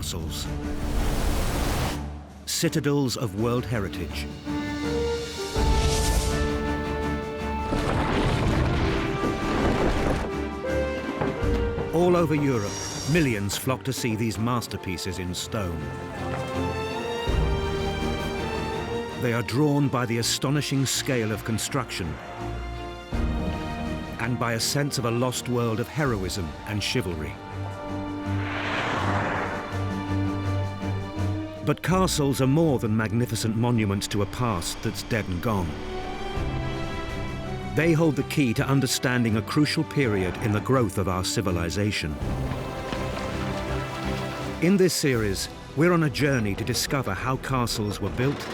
castles, citadels of world heritage. All over Europe, millions flock to see these masterpieces in stone. They are drawn by the astonishing scale of construction and by a sense of a lost world of heroism and chivalry. But castles are more than magnificent monuments to a past that's dead and gone. They hold the key to understanding a crucial period in the growth of our civilization. In this series, we're on a journey to discover how castles were built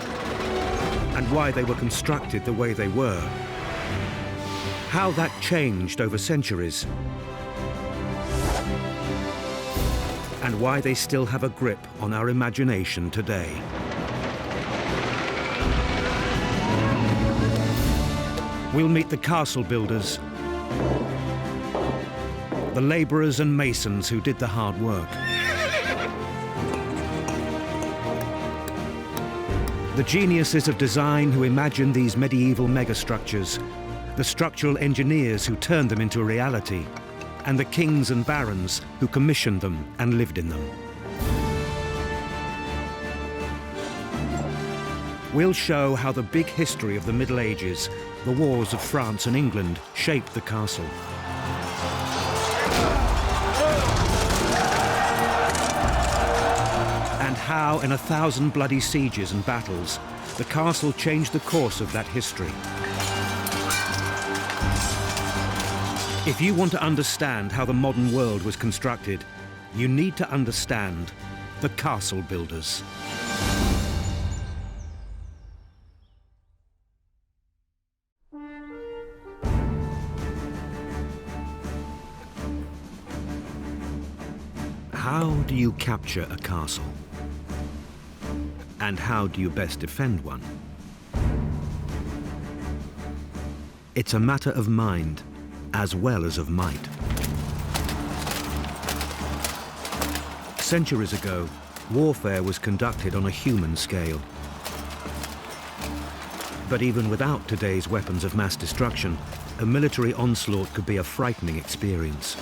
and why they were constructed the way they were, how that changed over centuries, and why they still have a grip on our imagination today. We'll meet the castle builders, the laborers and masons who did the hard work, the geniuses of design who imagined these medieval megastructures, the structural engineers who turned them into a reality, and the kings and barons who commissioned them and lived in them. We'll show how the big history of the Middle Ages, the wars of France and England, shaped the castle. And how, in 1,000 bloody sieges and battles, the castle changed the course of that history. If you want to understand how the modern world was constructed, you need to understand the castle builders. How do you capture a castle? And how do you best defend one? It's a matter of mind as well as of might. Centuries ago, warfare was conducted on a human scale. But even without today's weapons of mass destruction, a military onslaught could be a frightening experience.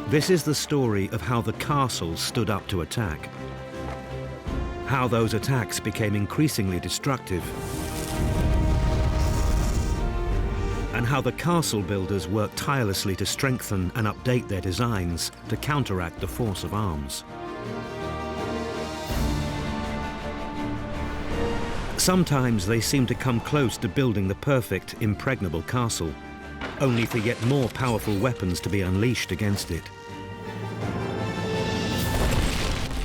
This is the story of how the castles stood up to attack, how those attacks became increasingly destructive, and how the castle builders worked tirelessly to strengthen and update their designs to counteract the force of arms. Sometimes they seem to come close to building the perfect, impregnable castle, only for yet more powerful weapons to be unleashed against it.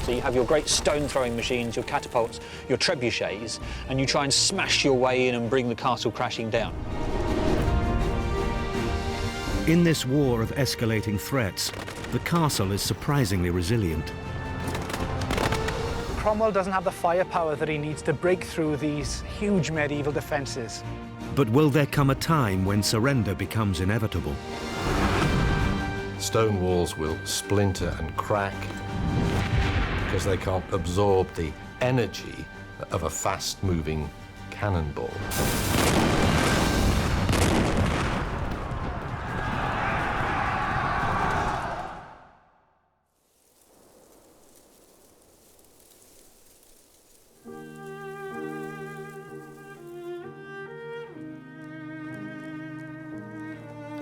So you have your great stone-throwing machines, your catapults, your trebuchets, and you try and smash your way in and bring the castle crashing down. In this war of escalating threats, the castle is surprisingly resilient. Cromwell doesn't have the firepower that he needs to break through these huge medieval defences. But will there come a time when surrender becomes inevitable? Stone walls will splinter and crack because they can't absorb the energy of a fast-moving cannonball.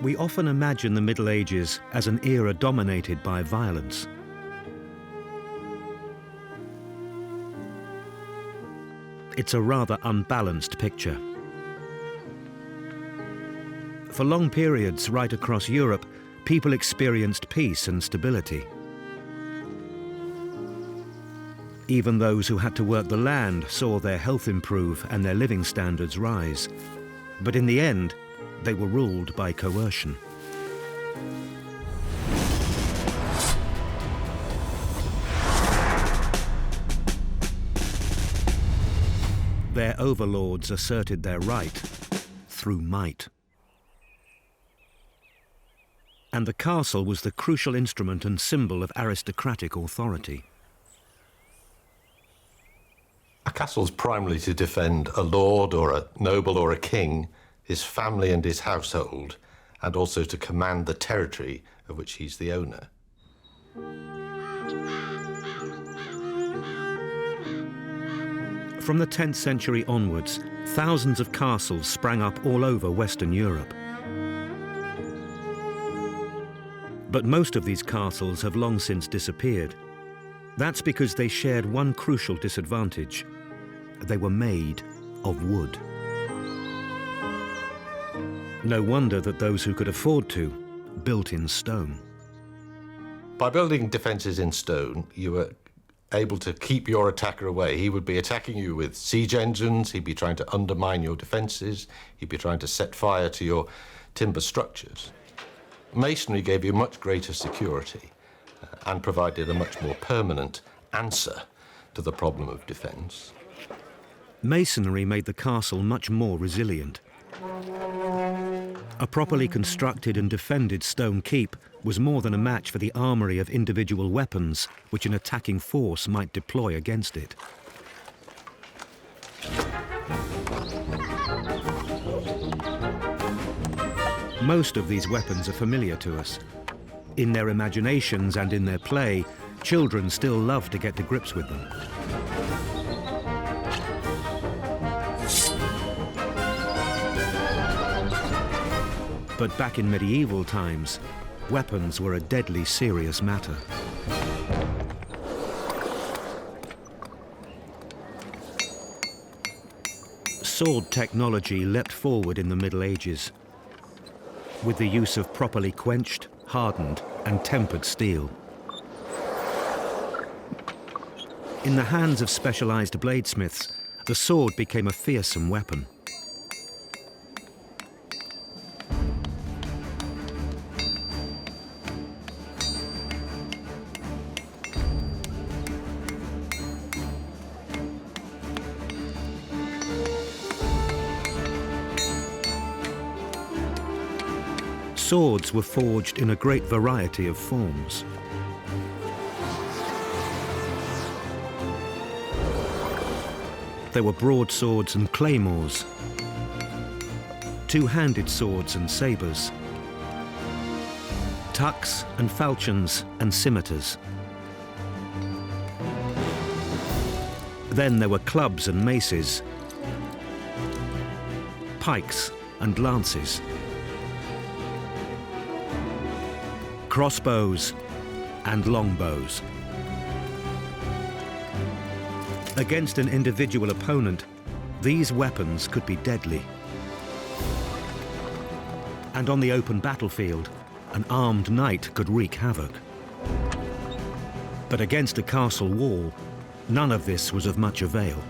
We often imagine the Middle Ages as an era dominated by violence. It's a rather unbalanced picture. For long periods right across Europe, people experienced peace and stability. Even those who had to work the land saw their health improve and their living standards rise. But in the end, they were ruled by coercion. Their overlords asserted their right through might. And the castle was the crucial instrument and symbol of aristocratic authority. A castle's primarily to defend a lord or a noble or a king, his family and his household, and also to command the territory of which he's the owner. From the 10th century onwards, thousands of castles sprang up all over Western Europe. But most of these castles have long since disappeared. That's because they shared one crucial disadvantage. They were made of wood. No wonder that those who could afford to built in stone. By building defences in stone, you were able to keep your attacker away. He would be attacking you with siege engines, he'd be trying to undermine your defences, he'd be trying to set fire to your timber structures. Masonry gave you much greater security and provided a much more permanent answer to the problem of defence. Masonry made the castle much more resilient. A properly constructed and defended stone keep was more than a match for the armoury of individual weapons which an attacking force might deploy against it. Most of these weapons are familiar to us. In their imaginations and in their play, children still love to get to grips with them. But back in medieval times, weapons were a deadly serious matter. Sword technology leapt forward in the Middle Ages, with the use of properly quenched, hardened, and tempered steel. In the hands of specialized bladesmiths, the sword became a fearsome weapon. Swords were forged in a great variety of forms. There were broadswords and claymores, two-handed swords and sabres, tucks and falchions and scimitars. Then there were clubs and maces, pikes and lances, crossbows and longbows. Against an individual opponent, these weapons could be deadly. And on the open battlefield, an armed knight could wreak havoc. But against a castle wall, none of this was of much avail.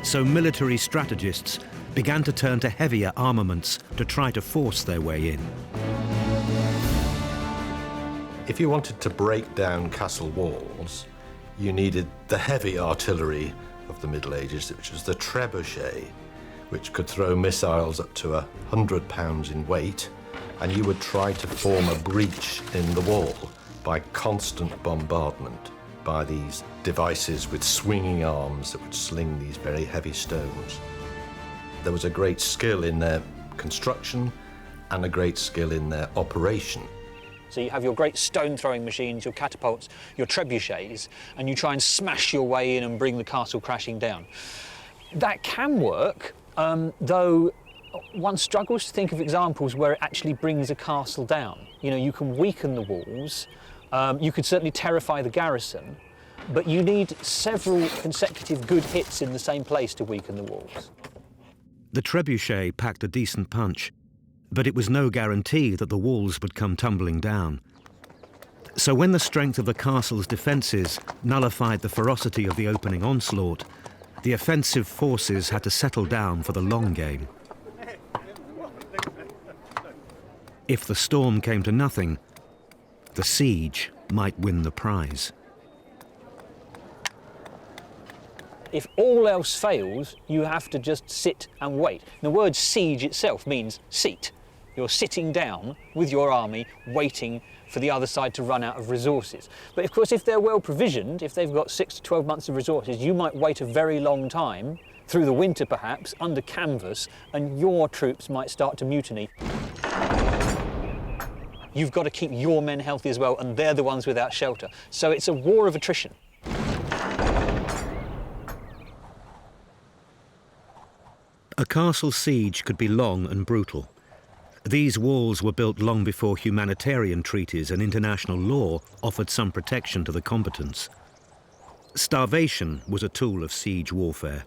So military strategists began to turn to heavier armaments to try to force their way in. If you wanted to break down castle walls, you needed the heavy artillery of the Middle Ages, which was the trebuchet, which could throw missiles up to 100 pounds in weight, and you would try to form a breach in the wall by constant bombardment, by these devices with swinging arms that would sling these very heavy stones. There was a great skill in their construction and a great skill in their operation. So you have your great stone-throwing machines, your catapults, your trebuchets, and you try and smash your way in and bring the castle crashing down. That can work, though one struggles to think of examples where it actually brings a castle down. You know, you can weaken the walls, you could certainly terrify the garrison, but you need several consecutive good hits in the same place to weaken the walls. The trebuchet packed a decent punch, but it was no guarantee that the walls would come tumbling down. So when the strength of the castle's defences nullified the ferocity of the opening onslaught, the offensive forces had to settle down for the long game. If the storm came to nothing, the siege might win the prize. If all else fails, you have to just sit and wait. The word siege itself means seat. You're sitting down with your army, waiting for the other side to run out of resources. But of course, if they're well provisioned, if they've got 6 to 12 months of resources, you might wait a very long time, through the winter perhaps, under canvas, and your troops might start to mutiny. You've got to keep your men healthy as well, and they're the ones without shelter. So it's a war of attrition. A castle siege could be long and brutal. These walls were built long before humanitarian treaties and international law offered some protection to the combatants. Starvation was a tool of siege warfare,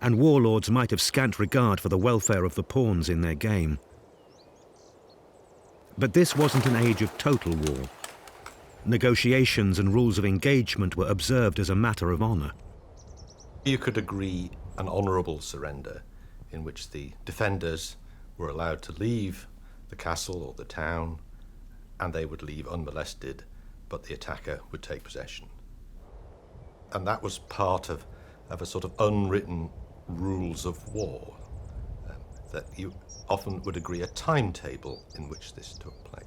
and warlords might have scant regard for the welfare of the pawns in their game. But this wasn't an age of total war. Negotiations and rules of engagement were observed as a matter of honour. You could agree an honourable surrender in which the defenders were allowed to leave the castle or the town, and they would leave unmolested, but the attacker would take possession. And that was part of a sort of unwritten rules of war, that you often would agree a timetable in which this took place.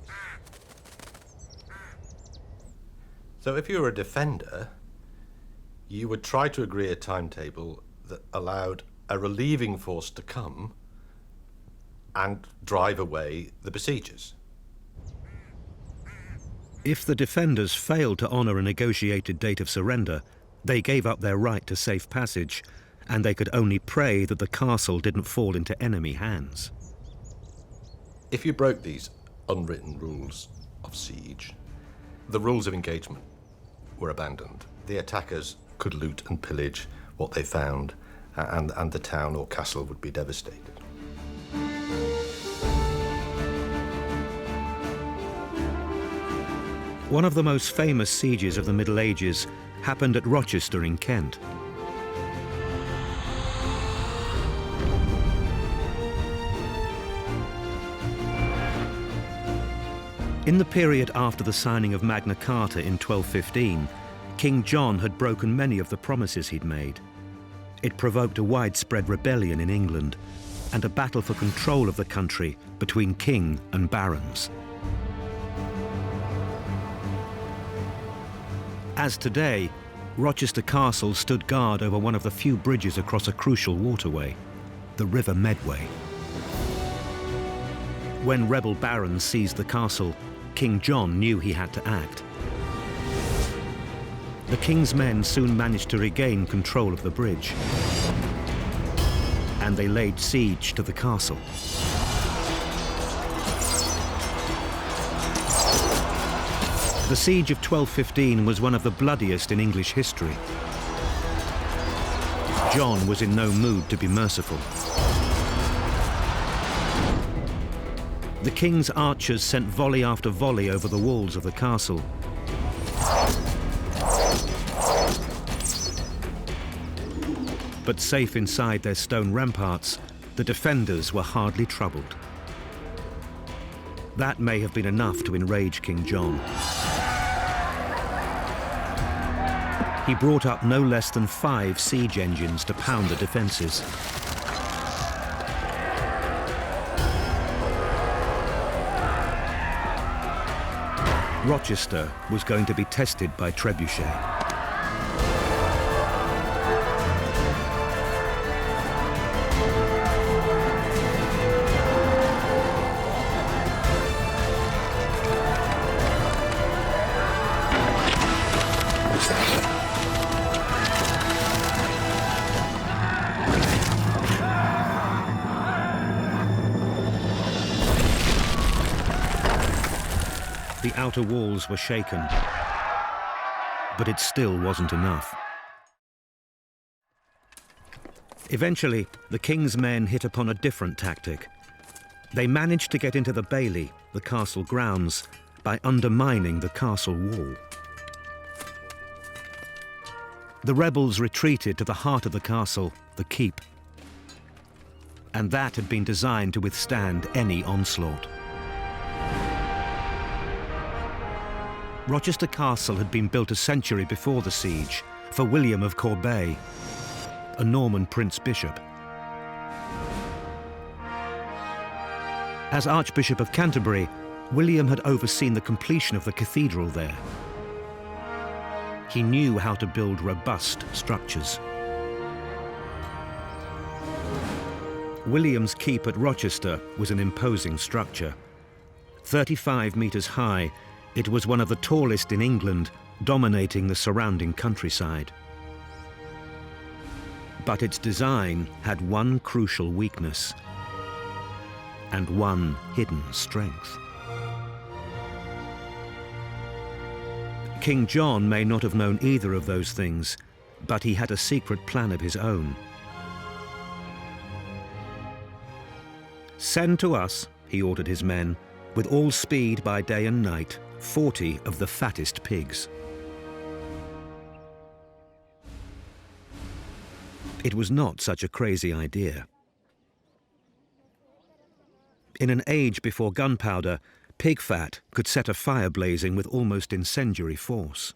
So if you were a defender, you would try to agree a timetable that allowed a relieving force to come and drive away the besiegers. If the defenders failed to honour a negotiated date of surrender, they gave up their right to safe passage, and they could only pray that the castle didn't fall into enemy hands. If you broke these unwritten rules of siege, the rules of engagement were abandoned. The attackers could loot and pillage what they found, and the town or castle would be devastated. One of the most famous sieges of the Middle Ages happened at Rochester in Kent. In the period after the signing of Magna Carta in 1215, King John had broken many of the promises he'd made. It provoked a widespread rebellion in England and a battle for control of the country between king and barons. As today, Rochester Castle stood guard over one of the few bridges across a crucial waterway, the River Medway. When rebel barons seized the castle, King John knew he had to act. The king's men soon managed to regain control of the bridge, and they laid siege to the castle. The siege of 1215 was one of the bloodiest in English history. John was in no mood to be merciful. The king's archers sent volley after volley over the walls of the castle. But safe inside their stone ramparts, the defenders were hardly troubled. That may have been enough to enrage King John. He brought up no less than 5 siege engines to pound the defences. Rochester was going to be tested by trebuchet. The outer walls were shaken, but it still wasn't enough. Eventually, the king's men hit upon a different tactic. They managed to get into the bailey, the castle grounds, by undermining the castle wall. The rebels retreated to the heart of the castle, the keep, and that had been designed to withstand any onslaught. Rochester Castle had been built a century before the siege for William of Corbeil. a Norman prince-bishop. As Archbishop of Canterbury, William had overseen the completion of the cathedral there. He knew how to build robust structures. William's keep at Rochester was an imposing structure. 35 meters high, it was one of the tallest in England, dominating the surrounding countryside. But its design had one crucial weakness and one hidden strength. King John may not have known either of those things, but he had a secret plan of his own. "Send to us," he ordered his men, "with all speed by day and night, 40 of the fattest pigs." It was not such a crazy idea. In an age before gunpowder, pig fat could set a fire blazing with almost incendiary force.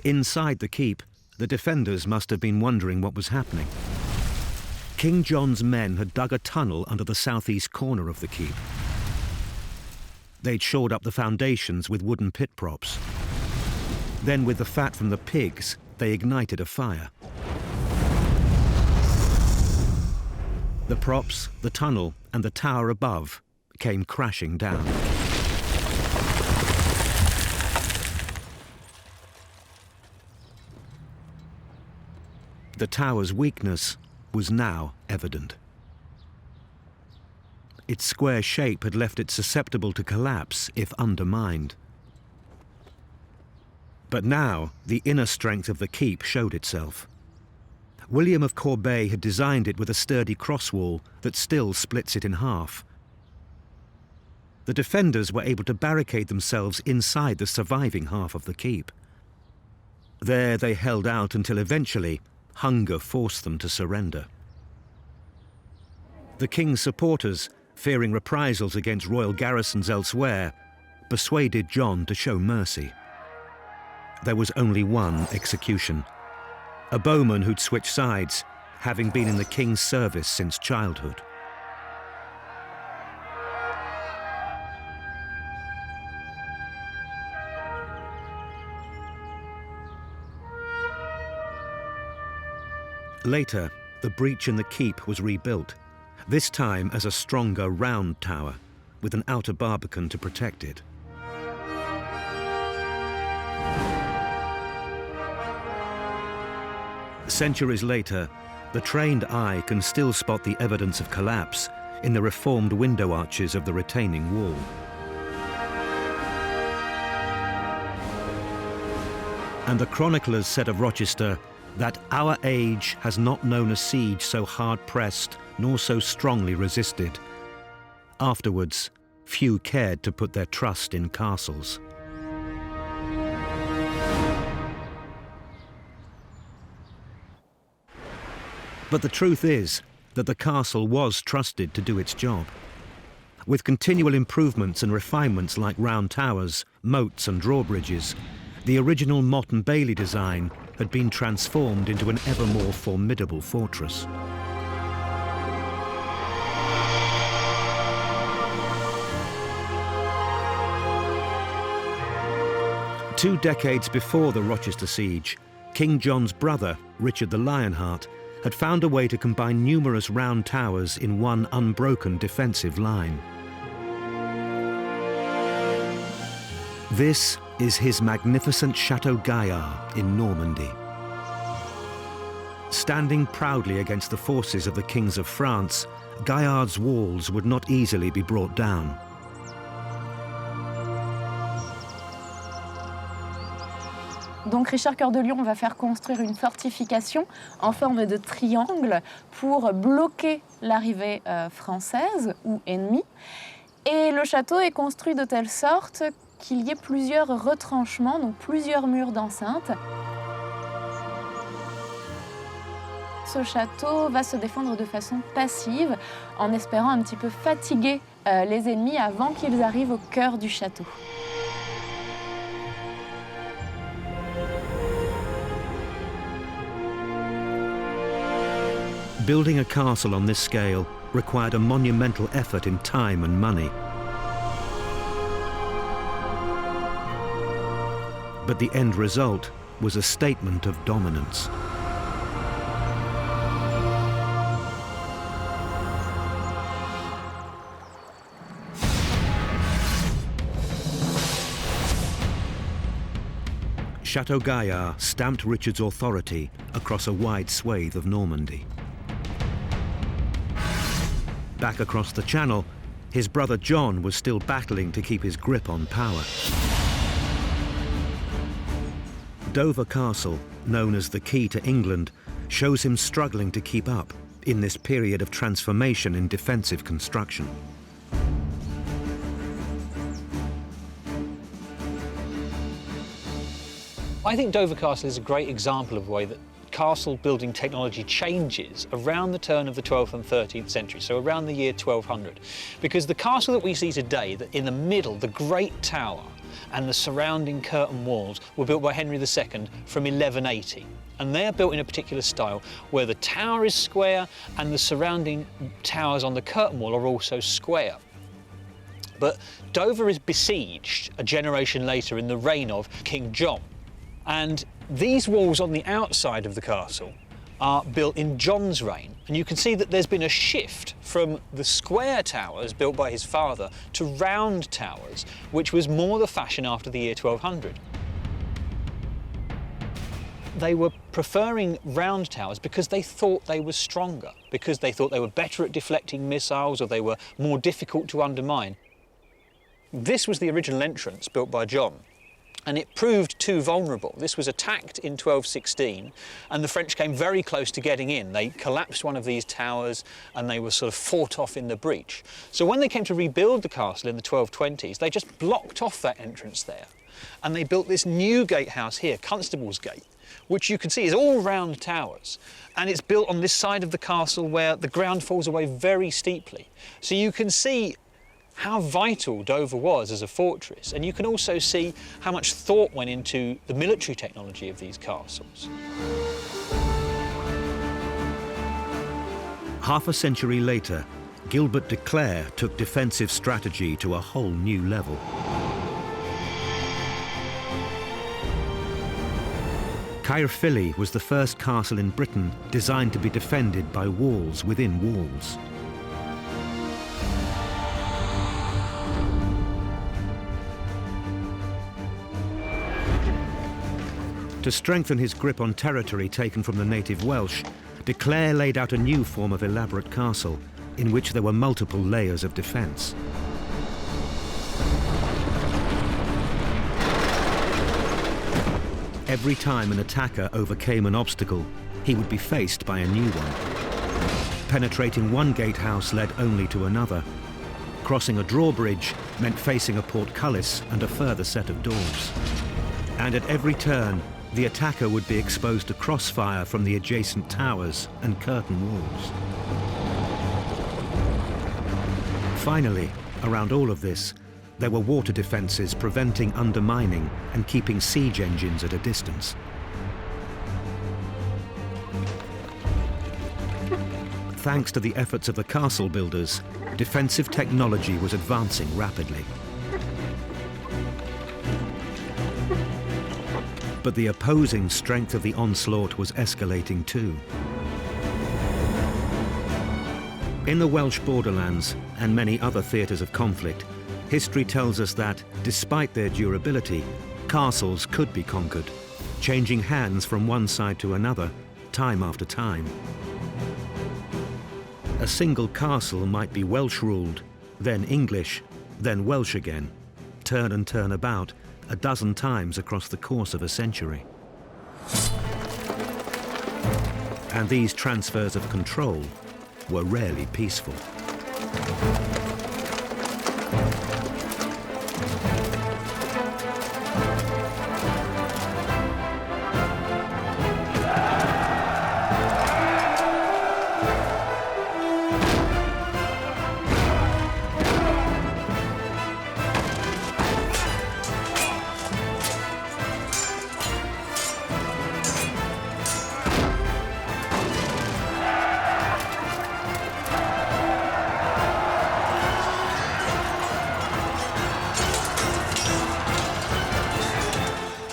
Inside the keep, the defenders must have been wondering what was happening. King John's men had dug a tunnel under the southeast corner of the keep. They'd shored up the foundations with wooden pit props. Then, with the fat from the pigs, they ignited a fire. The props, the tunnel, and the tower above came crashing down. The tower's weakness was now evident. Its square shape had left it susceptible to collapse if undermined. But now the inner strength of the keep showed itself. William of Corbeil had designed it with a sturdy cross wall that still splits it in half. The defenders were able to barricade themselves inside the surviving half of the keep. There they held out until eventually hunger forced them to surrender. The king's supporters, fearing reprisals against royal garrisons elsewhere, persuaded John to show mercy. There was only one execution. A bowman who'd switched sides, having been in the king's service since childhood. Later, the breach in the keep was rebuilt, this time as a stronger round tower, with an outer barbican to protect it. Centuries later, the trained eye can still spot the evidence of collapse in the reformed window arches of the retaining wall. And the chroniclers said of Rochester that our age has not known a siege so hard-pressed nor so strongly resisted. Afterwards, few cared to put their trust in castles. But the truth is that the castle was trusted to do its job. With continual improvements and refinements like round towers, moats and drawbridges, the original Motte and Bailey design had been transformed into an ever more formidable fortress. Two decades before the Rochester siege, King John's brother, Richard the Lionheart, had found a way to combine numerous round towers in one unbroken defensive line. This is his magnificent Chateau Gaillard in Normandy. Standing proudly against the forces of the kings of France, Gaillard's walls would not easily be brought down. Donc Richard Cœur de Lion va faire construire une fortification en forme de triangle pour bloquer l'arrivée française ou ennemie. Et le château est construit de telle sorte qu'il y ait plusieurs retranchements, donc plusieurs murs d'enceinte. Ce château va se défendre de façon passive en espérant un petit peu fatiguer les ennemis avant qu'ils arrivent au cœur du château. Building a castle on this scale required a monumental effort in time and money. But the end result was a statement of dominance. Chateau Gaillard stamped Richard's authority across a wide swathe of Normandy. Back across the Channel, his brother John was still battling to keep his grip on power. Dover Castle, known as the Key to England, shows him struggling to keep up in this period of transformation in defensive construction. I think Dover Castle is a great example of the way that castle building technology changes around the turn of the 12th and 13th century, so around the year 1200. Because the castle that we see today, that in the middle, the Great Tower and the surrounding curtain walls were built by Henry II from 1180. And they're built in a particular style where the tower is square and the surrounding towers on the curtain wall are also square. But Dover is besieged a generation later in the reign of King John. And these walls on the outside of the castle are built in John's reign. And you can see that there's been a shift from the square towers built by his father to round towers, which was more the fashion after the year 1200. They were preferring round towers because they thought they were stronger, because they thought they were better at deflecting missiles or they were more difficult to undermine. This was the original entrance built by John. And it proved too vulnerable. This was attacked in 1216 and the French came very close to getting in. They collapsed one of these towers and they were sort of fought off in the breach. So when they came to rebuild the castle in the 1220s, they just blocked off that entrance there. And they built this new gatehouse here, Constable's Gate, which you can see is all round towers. And it's built on this side of the castle where the ground falls away very steeply. So you can see how vital Dover was as a fortress, and you can also see how much thought went into the military technology of these castles. Half a century later, Gilbert de Clare took defensive strategy to a whole new level. Caerphilly was the first castle in Britain designed to be defended by walls within walls. To strengthen his grip on territory taken from the native Welsh, de Clare laid out a new form of elaborate castle in which there were multiple layers of defence. Every time an attacker overcame an obstacle, he would be faced by a new one. Penetrating one gatehouse led only to another. Crossing a drawbridge meant facing a portcullis and a further set of doors. And at every turn, the attacker would be exposed to crossfire from the adjacent towers and curtain walls. Finally, around all of this, there were water defences preventing undermining and keeping siege engines at a distance. Thanks to the efforts of the castle builders, defensive technology was advancing rapidly. But the opposing strength of the onslaught was escalating too. In the Welsh borderlands and many other theatres of conflict, history tells us that, despite their durability, castles could be conquered, changing hands from one side to another, time after time. A single castle might be Welsh-ruled, then English, then Welsh again, turn and turn about, a dozen times across the course of a century. And these transfers of control were rarely peaceful.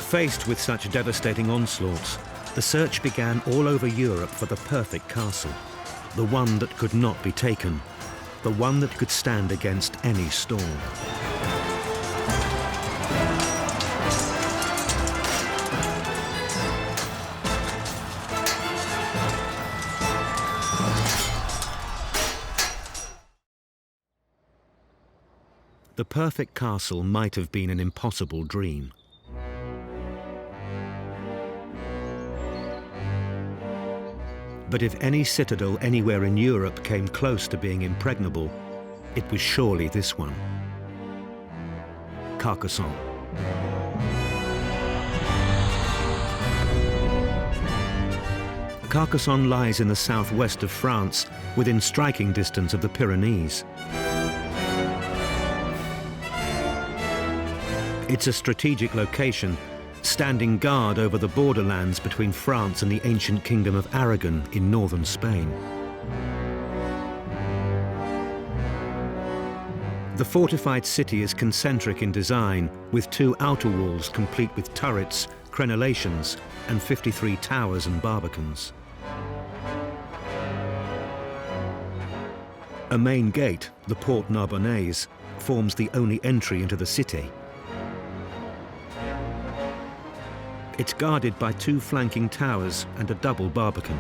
Faced with such devastating onslaughts, the search began all over Europe for the perfect castle, the one that could not be taken, the one that could stand against any storm. The perfect castle might have been an impossible dream. But if any citadel anywhere in Europe came close to being impregnable, it was surely this one. Carcassonne. Carcassonne lies in the southwest of France, within striking distance of the Pyrenees. It's a strategic location, standing guard over the borderlands between France and the ancient kingdom of Aragon in northern Spain. The fortified city is concentric in design, with 2 outer walls complete with turrets, crenellations, and 53 towers and barbicans. A main gate, the Porte Narbonnaise, forms the only entry into the city. It's guarded by 2 flanking towers and a double barbican.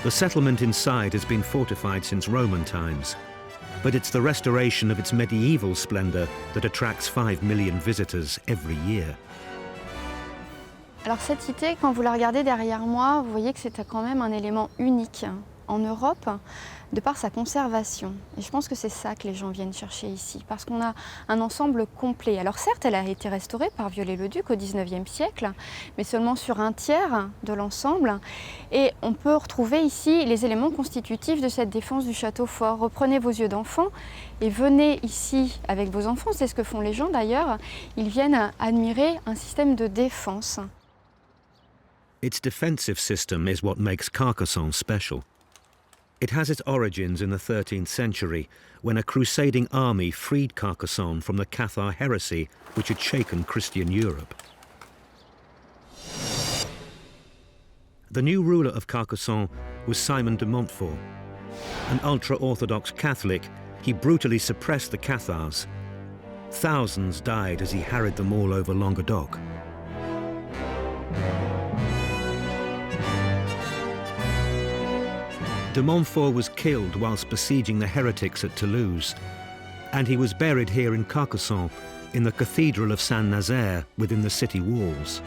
The settlement inside has been fortified since Roman times, but it's the restoration of its medieval splendor that attracts 5 million visitors every year. Alors cette cité, quand vous la regardez derrière moi, vous voyez que c'est quand même un élément unique en Europe, de par sa conservation. Et je pense que c'est ça que les gens viennent chercher ici, parce qu'on a un ensemble complet. Alors certes, elle a été restaurée par Viollet-le-Duc au XIXe siècle, mais seulement sur un tiers de l'ensemble. Et on peut retrouver ici les éléments constitutifs de cette défense du château fort. Reprenez vos yeux d'enfant et venez ici avec vos enfants, c'est ce que font les gens d'ailleurs. Ils viennent admirer un système de défense. Its defensive system is what makes Carcassonne special. It has its origins in the 13th century, when a crusading army freed Carcassonne from the Cathar heresy which had shaken Christian Europe. The new ruler of Carcassonne was Simon de Montfort. An ultra-Orthodox Catholic, he brutally suppressed the Cathars. Thousands died as he harried them all over Languedoc. De Montfort was killed whilst besieging the heretics at Toulouse, and he was buried here in Carcassonne, in the Cathedral of Saint-Nazaire within the city walls.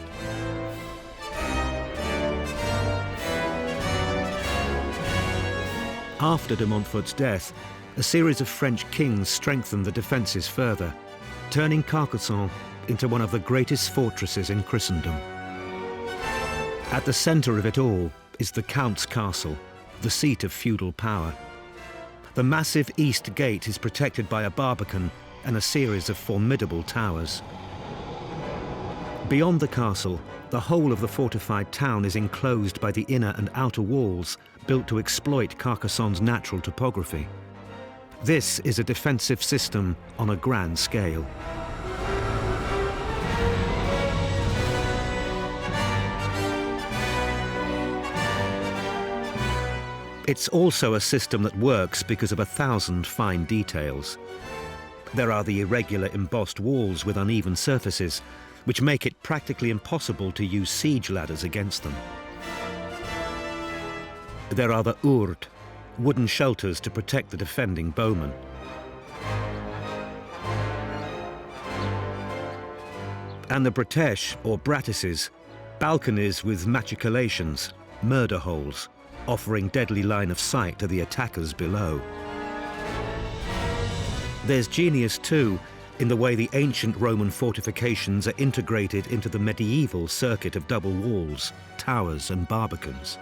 After de Montfort's death, a series of French kings strengthened the defences further, turning Carcassonne into one of the greatest fortresses in Christendom. At the centre of it all is the Count's Castle, the seat of feudal power. The massive east gate is protected by a barbican and a series of formidable towers. Beyond the castle, the whole of the fortified town is enclosed by the inner and outer walls built to exploit Carcassonne's natural topography. This is a defensive system on a grand scale. It's also a system that works because of 1,000 fine details. There are the irregular embossed walls with uneven surfaces, which make it practically impossible to use siege ladders against them. There are the ourdes, wooden shelters to protect the defending bowmen. And the bretèches, or brattices, balconies with machicolations, murder holes, offering deadly line of sight to the attackers below. There's genius too in the way the ancient Roman fortifications are integrated into the medieval circuit of double walls, towers and barbicans.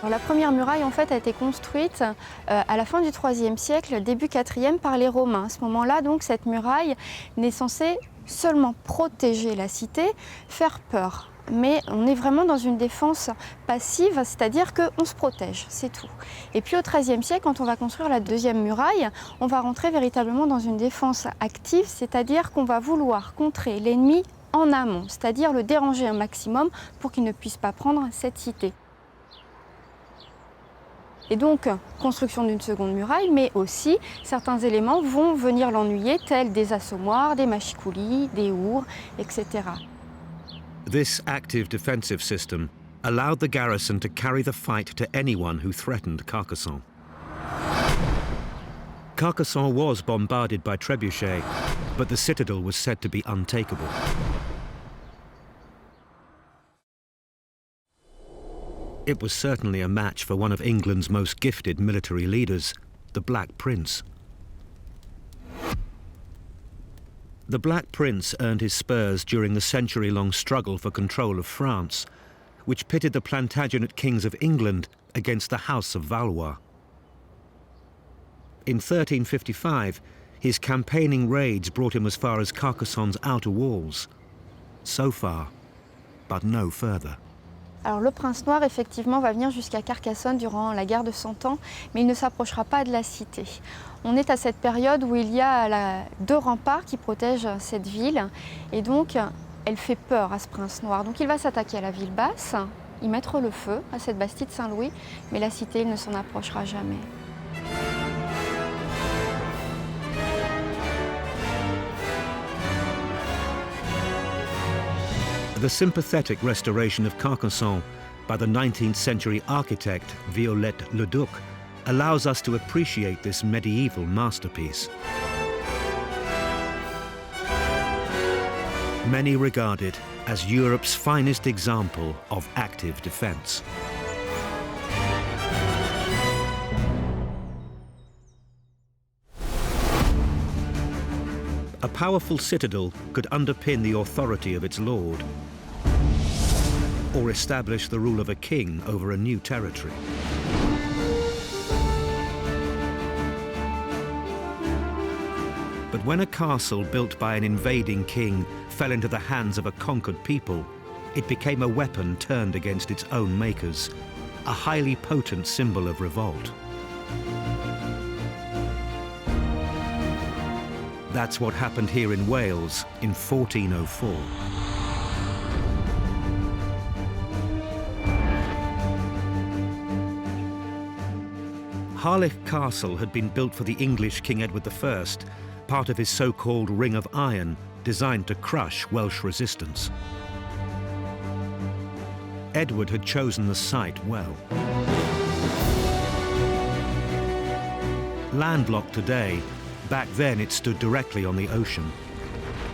Alors, la première muraille en fait a été construite à la fin du IIIe siècle, début IVe par les Romains. À ce moment-là, donc, cette muraille n'est censée seulement protéger la cité, faire peur mais on est vraiment dans une défense passive, c'est-à-dire qu'on se protège, c'est tout. Et puis au XIIIe siècle, quand on va construire la deuxième muraille, on va rentrer véritablement dans une défense active, c'est-à-dire qu'on va vouloir contrer l'ennemi en amont, c'est-à-dire le déranger un maximum pour qu'il ne puisse pas prendre cette cité. Et donc, construction d'une seconde muraille, mais aussi certains éléments vont venir l'ennuyer, tels des assommoirs, des machicoulis, des ours, etc. This active defensive system allowed the garrison to carry the fight to anyone who threatened Carcassonne. Carcassonne was bombarded by trebuchets, but the citadel was said to be untakeable. It was certainly a match for one of England's most gifted military leaders, the Black Prince. The Black Prince earned his spurs during the century-long struggle for control of France, which pitted the Plantagenet kings of England against the House of Valois. In 1355, his campaigning raids brought him as far as Carcassonne's outer walls. So far, but no further. Alors le prince noir, effectivement, va venir jusqu'à Carcassonne durant la guerre de 100 ans, mais il ne s'approchera pas de la cité. On est à cette période où il y a deux remparts qui protègent cette ville, et donc elle fait peur à ce prince noir. Donc il va s'attaquer à la ville basse, y mettre le feu à cette bastide Saint-Louis, mais la cité, il ne s'en approchera jamais. The sympathetic restoration of Carcassonne by the 19th century architect Viollet le Duc allows us to appreciate this medieval masterpiece. Many regard it as Europe's finest example of active defense. A powerful citadel could underpin the authority of its lord, or establish the rule of a king over a new territory. But when a castle built by an invading king fell into the hands of a conquered people, it became a weapon turned against its own makers, a highly potent symbol of revolt. That's what happened here in Wales in 1404. Harlech Castle had been built for the English King Edward I, part of his so-called Ring of Iron, designed to crush Welsh resistance. Edward had chosen the site well. Landlocked today, back then it stood directly on the ocean.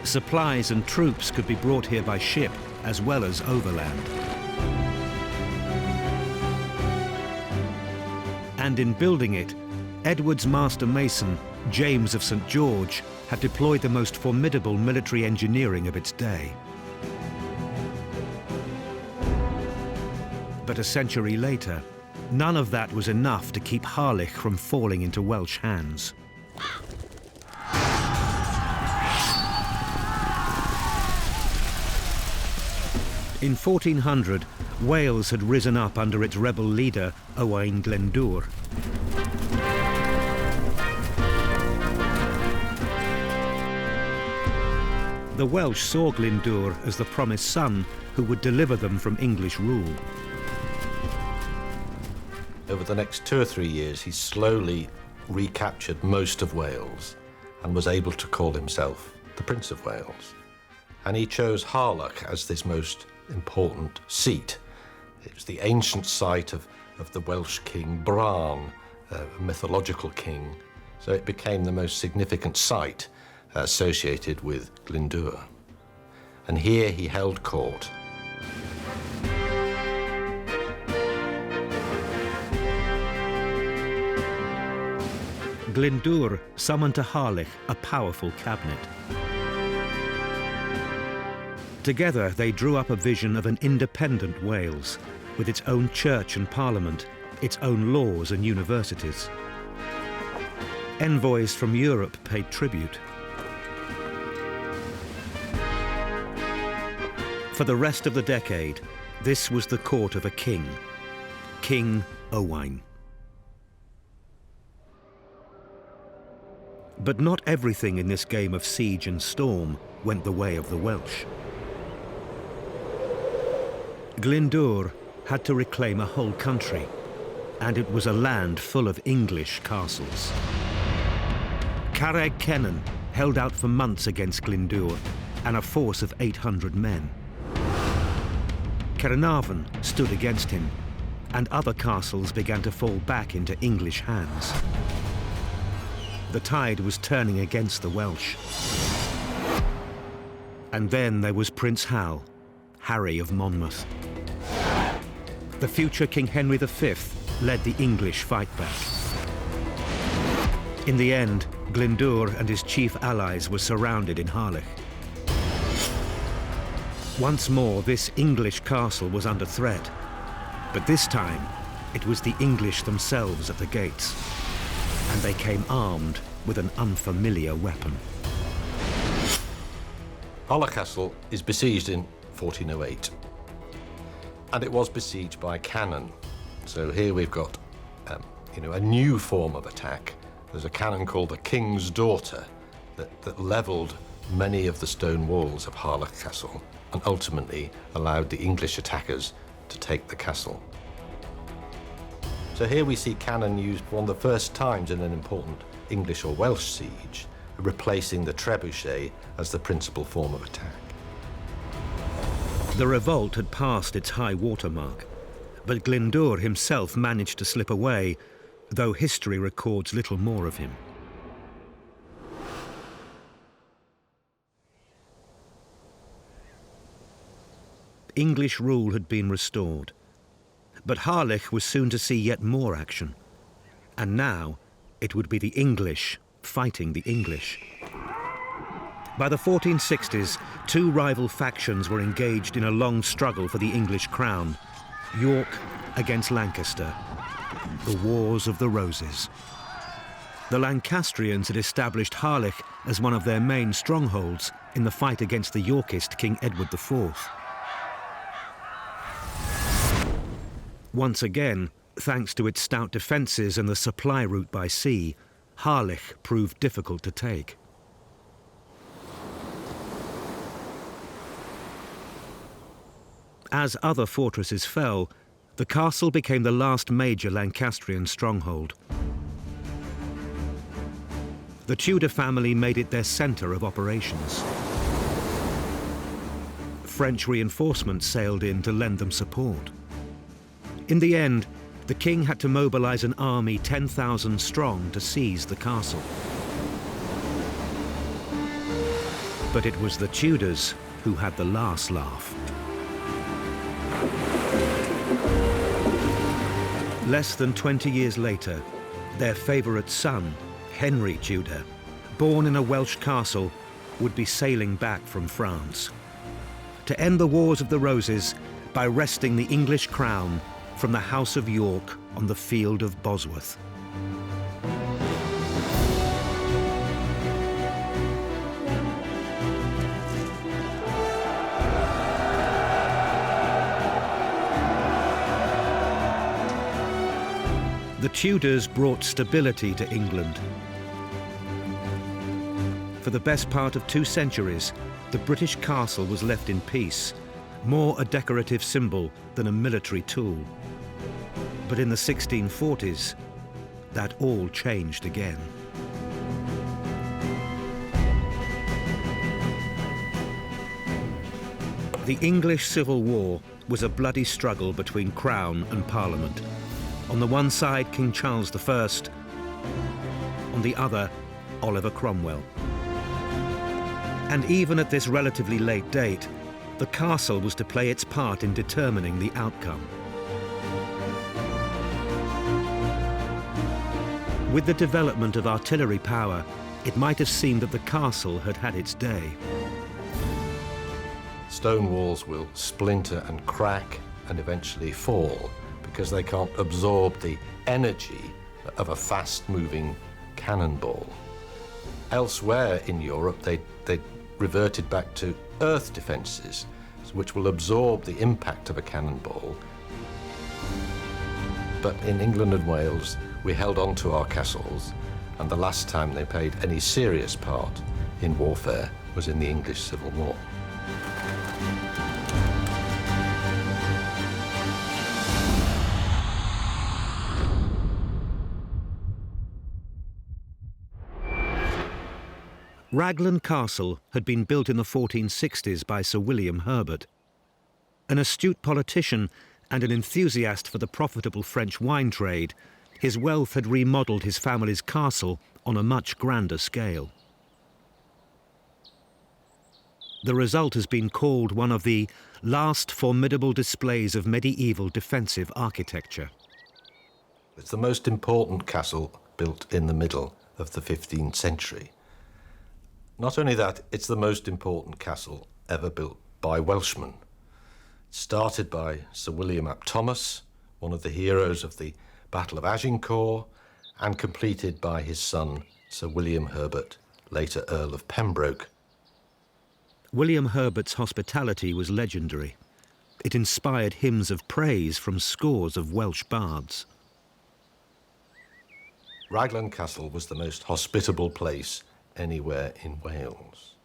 Supplies and troops could be brought here by ship as well as overland. And in building it, Edward's master mason, James of St. George, had deployed the most formidable military engineering of its day. But a century later, none of that was enough to keep Harlech from falling into Welsh hands. In 1400, Wales had risen up under its rebel leader, Owain Glyndŵr. The Welsh saw Glyndŵr as the promised son who would deliver them from English rule. Over the next 2 or 3 years, he slowly recaptured most of Wales and was able to call himself the Prince of Wales. And he chose Harlech as this most important seat. It was the ancient site of the Welsh king Bran, a mythological king, so it became the most significant site associated with Glyndŵr. And here he held court. Glyndŵr summoned to Harlech a powerful cabinet. Together, they drew up a vision of an independent Wales, with its own church and parliament, its own laws and universities. Envoys from Europe paid tribute. For the rest of the decade, this was the court of a king, King Owain. But not everything in this game of siege and storm went the way of the Welsh. Glyndŵr had to reclaim a whole country, and it was a land full of English castles. Carreg Cennen held out for months against Glyndŵr and a force of 800 men. Caernarvon stood against him, and other castles began to fall back into English hands. The tide was turning against the Welsh. And then there was Prince Hal, Harry of Monmouth. The future King Henry V led the English fight back. In the end, Glyndŵr and his chief allies were surrounded in Harlech. Once more, this English castle was under threat, but this time it was the English themselves at the gates, and they came armed with an unfamiliar weapon. Harlech Castle is besieged in 1408, and it was besieged by cannon. So here we've got a new form of attack. There's a cannon called the King's Daughter that levelled many of the stone walls of Harlech Castle and ultimately allowed the English attackers to take the castle. So here we see cannon used for one of the first times in an important English or Welsh siege, replacing the trebuchet as the principal form of attack. The revolt had passed its high water mark, but Glyndŵr himself managed to slip away, though history records little more of him. English rule had been restored, but Harlech was soon to see yet more action, and now it would be the English fighting the English. By the 1460s, two rival factions were engaged in a long struggle for the English crown, York against Lancaster, the Wars of the Roses. The Lancastrians had established Harlech as one of their main strongholds in the fight against the Yorkist King Edward IV. Once again, thanks to its stout defences and the supply route by sea, Harlech proved difficult to take. As other fortresses fell, the castle became the last major Lancastrian stronghold. The Tudor family made it their centre of operations. French reinforcements sailed in to lend them support. In the end, the king had to mobilise an army 10,000 strong to seize the castle. But it was the Tudors who had the last laugh. Less than 20 years later, their favourite son, Henry Tudor, born in a Welsh castle, would be sailing back from France to end the Wars of the Roses by wresting the English crown from the House of York on the field of Bosworth. The Tudors brought stability to England. For the best part of 2 centuries, the British castle was left in peace, more a decorative symbol than a military tool. But in the 1640s, that all changed again. The English Civil War was a bloody struggle between Crown and Parliament. On the one side, King Charles I, on the other, Oliver Cromwell. And even at this relatively late date, the castle was to play its part in determining the outcome. With the development of artillery power, it might have seemed that the castle had had its day. Stone walls will splinter and crack and eventually fall because they can't absorb the energy of a fast-moving cannonball. Elsewhere in Europe, they reverted back to earth defences. which will absorb the impact of a cannonball. But in England and Wales, we held on to our castles, and the last time they played any serious part in warfare was in the English Civil War. Raglan Castle had been built in the 1460s by Sir William Herbert. An astute politician and an enthusiast for the profitable French wine trade, his wealth had remodelled his family's castle on a much grander scale. The result has been called one of the last formidable displays of medieval defensive architecture. It's the most important castle built in the middle of the 15th century. Not only that, it's the most important castle ever built by Welshmen. It started by Sir William ap Thomas, one of the heroes of the Battle of Agincourt, and completed by his son, Sir William Herbert, later Earl of Pembroke. William Herbert's hospitality was legendary. It inspired hymns of praise from scores of Welsh bards. Raglan Castle was the most hospitable place anywhere in Wales.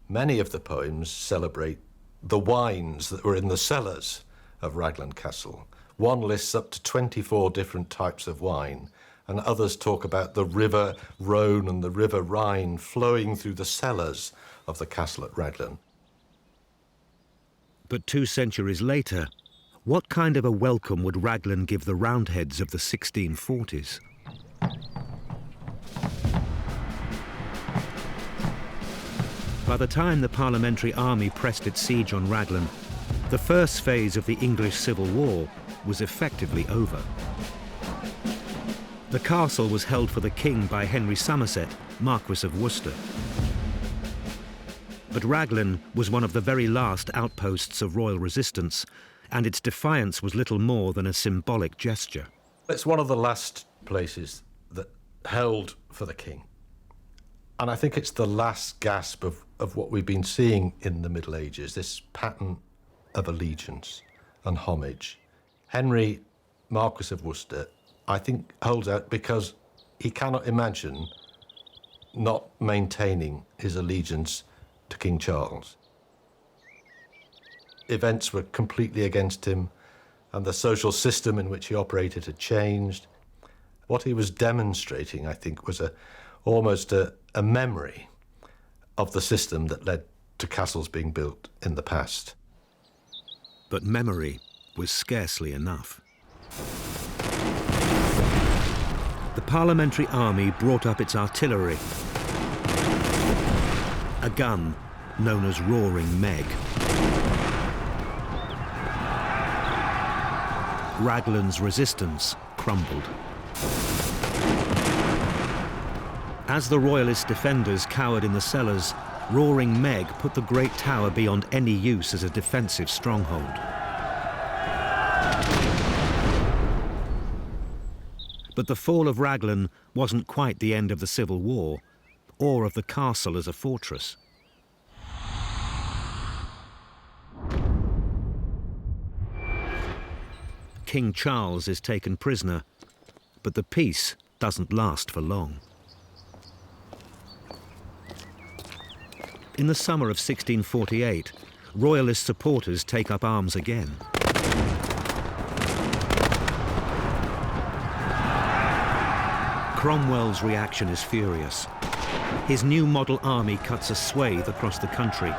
Many of the poems celebrate the wines that were in the cellars of Raglan Castle. One lists up to 24 different types of wine, and others talk about the River Rhone and the River Rhine flowing through the cellars of the castle at Raglan. But 2 centuries later, what kind of a welcome would Raglan give the Roundheads of the 1640s? By the time the Parliamentary army pressed its siege on Raglan, the first phase of the English Civil War was effectively over. The castle was held for the king by Henry Somerset, Marquis of Worcester. But Raglan was one of the very last outposts of royal resistance, and its defiance was little more than a symbolic gesture. It's one of the last places that held for the king. And I think it's the last gasp of what we've been seeing in the Middle Ages, this pattern of allegiance and homage. Henry, Marquis of Worcester, I think holds out because he cannot imagine not maintaining his allegiance to King Charles. Events were completely against him, and the social system in which he operated had changed. What he was demonstrating, I think, was almost a memory of the system that led to castles being built in the past. But memory was scarcely enough. The Parliamentary army brought up its artillery, a gun known as Roaring Meg. Raglan's resistance crumbled. As the royalist defenders cowered in the cellars, Roaring Meg put the great tower beyond any use as a defensive stronghold. But the fall of Raglan wasn't quite the end of the Civil War, or of the castle as a fortress. King Charles is taken prisoner, but the peace doesn't last for long. In the summer of 1648, royalist supporters take up arms again. Cromwell's reaction is furious. His new model army cuts a swathe across the country.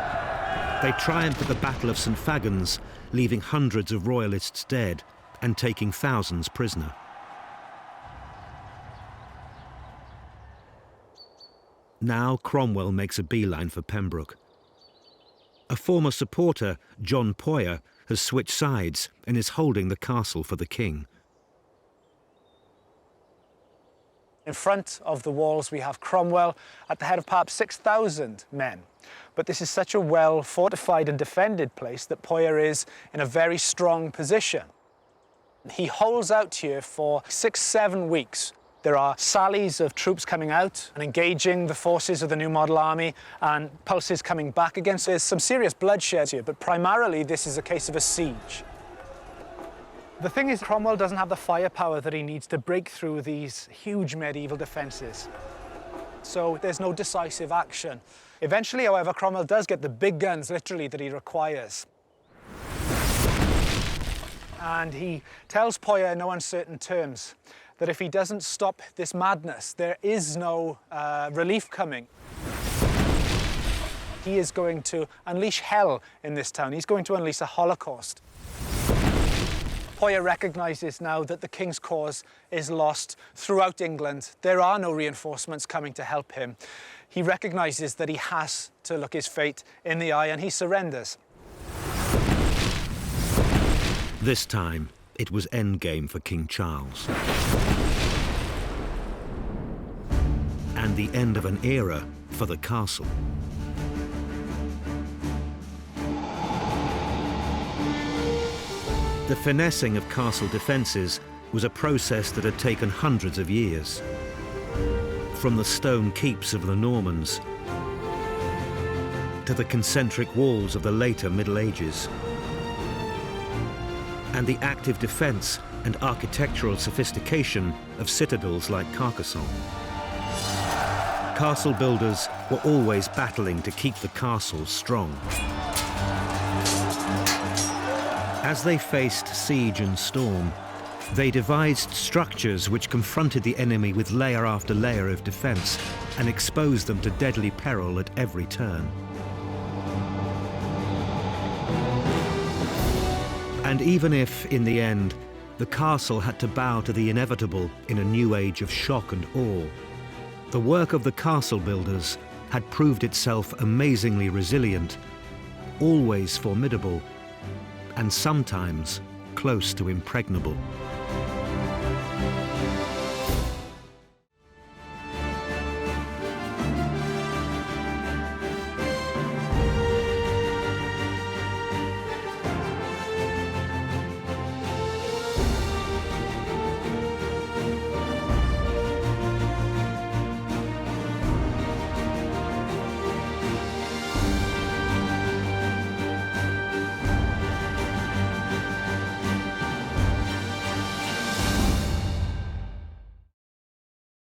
They triumph at the Battle of St. Fagans, leaving hundreds of royalists dead and taking thousands prisoner. Now Cromwell makes a beeline for Pembroke. A former supporter, John Poyer, has switched sides and is holding the castle for the king. In front of the walls, we have Cromwell at the head of perhaps 6,000 men. But this is such a well-fortified and defended place that Poyer is in a very strong position. He holds out here for 6-7 weeks, There are sallies of troops coming out and engaging the forces of the new model army and pulses coming back again. So there's some serious bloodshed here, but primarily this is a case of a siege. The thing is, Cromwell doesn't have the firepower that he needs to break through these huge medieval defences. So there's no decisive action. Eventually, however, Cromwell does get the big guns, literally, that he requires. And he tells Poyer in no uncertain terms that if he doesn't stop this madness, there is no relief coming. He is going to unleash hell in this town. He's going to unleash a Holocaust. Poyer recognises now that the king's cause is lost throughout England. There are no reinforcements coming to help him. He recognises that he has to look his fate in the eye, and he surrenders. This time, it was endgame for King Charles. And the end of an era for the castle. The finessing of castle defences was a process that had taken hundreds of years. From the stone keeps of the Normans to the concentric walls of the later Middle Ages, and the active defence and architectural sophistication of citadels like Carcassonne. Castle builders were always battling to keep the castle strong. As they faced siege and storm, they devised structures which confronted the enemy with layer after layer of defence and exposed them to deadly peril at every turn. And even if, in the end, the castle had to bow to the inevitable in a new age of shock and awe, the work of the castle builders had proved itself amazingly resilient, always formidable, and sometimes close to impregnable.